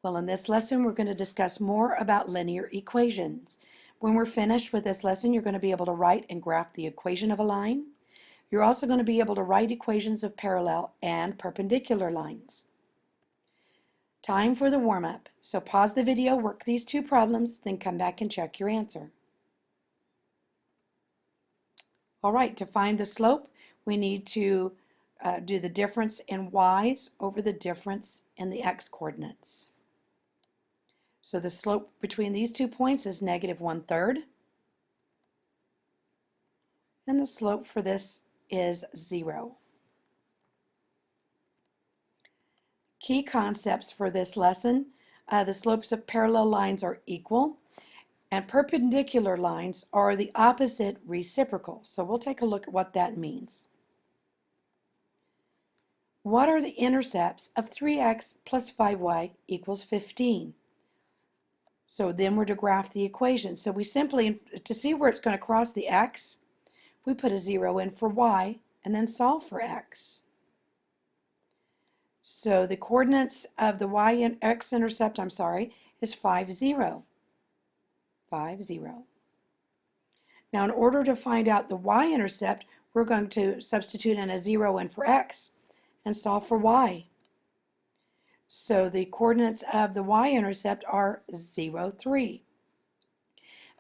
Well, in this lesson, we're going to discuss more about linear equations. When we're finished with this lesson, you're going to be able to write and graph the equation of a line. You're also going to be able to write equations of parallel and perpendicular lines. Time for the warm-up. So pause the video, work these two problems, then come back and check your answer. All right, to find the slope, we need to do the difference in y's over the difference in the x coordinates. So the slope between these 2 points is negative 1/3. And the slope for this is 0. Key concepts for this lesson, the slopes of parallel lines are equal, and perpendicular lines are the opposite reciprocal. So we'll take a look at what that means. What are the intercepts of 3x plus 5y equals 15? So then we're to graph the equation. So we simply, to see where it's going to cross the x, we put a 0 in for y and then solve for x. So the coordinates of the x-intercept, is 5, 0. 5, 0. Now in order to find out the y-intercept, we're going to substitute in a 0 in for x and solve for y. So the coordinates of the y-intercept are 0, 3.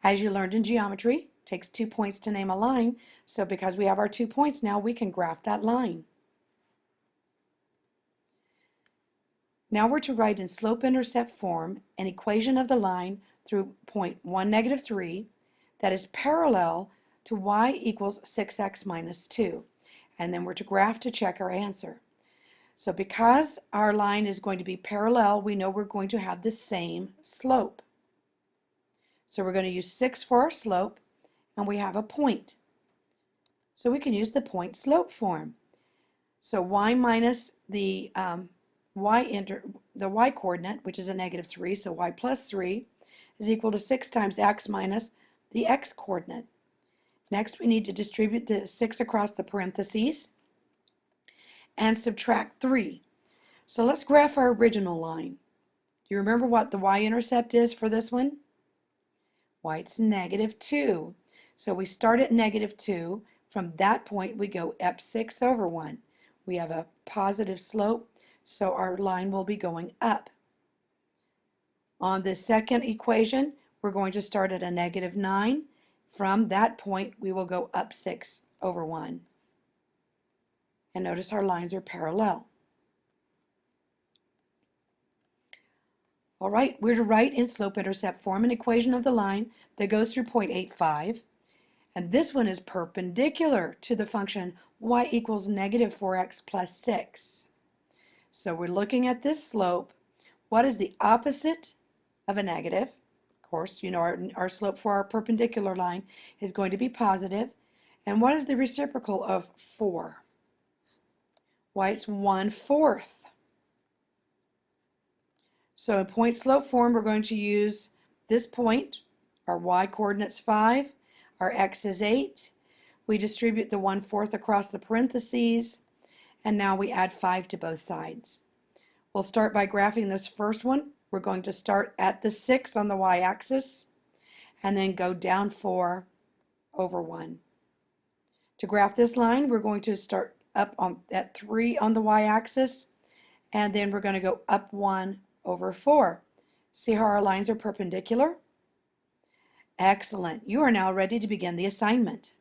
As you learned in geometry, it takes 2 points to name a line, so because we have our 2 points now, we can graph that line. Now we're to write in slope-intercept form an equation of the line through point 1, negative 3 that is parallel to y equals 6x minus 2. And then we're to graph to check our answer. So because our line is going to be parallel, we know we're going to have the same slope. So we're going to use 6 for our slope, and we have a point. So we can use the point-slope form. So y minus the y coordinate, which is a negative 3, so y plus 3, is equal to 6 times x minus the x coordinate. Next, we need to distribute the 6 across the parentheses and subtract 3. So let's graph our original line. Do you remember what the y-intercept is for this one? Why, it's negative 2. So we start at negative 2. From that point, we go up 6 over 1. We have a positive slope, so our line will be going up. On the second equation, we're going to start at a negative 9. From that point, we will go up 6 over 1. And notice our lines are parallel. All right, we're to write in slope-intercept form an equation of the line that goes through point 8,5. And this one is perpendicular to the function y equals negative 4x plus 6. So we're looking at this slope. What is the opposite of a negative? Of course, you know our slope for our perpendicular line is going to be positive. And what is the reciprocal of 4? Why, it's 1/4. So in point-slope form, we're going to use this point. Our y coordinate's 5. Our x is 8. We distribute the 1/4 across the parentheses. And now we add 5 to both sides. We'll start by graphing this first one. We're going to start at the 6 on the y-axis and then go down 4 over 1. To graph this line, we're going to start up at 3 on the y-axis, and then we're going to go up 1 over 4. See how our lines are perpendicular? Excellent. You are now ready to begin the assignment.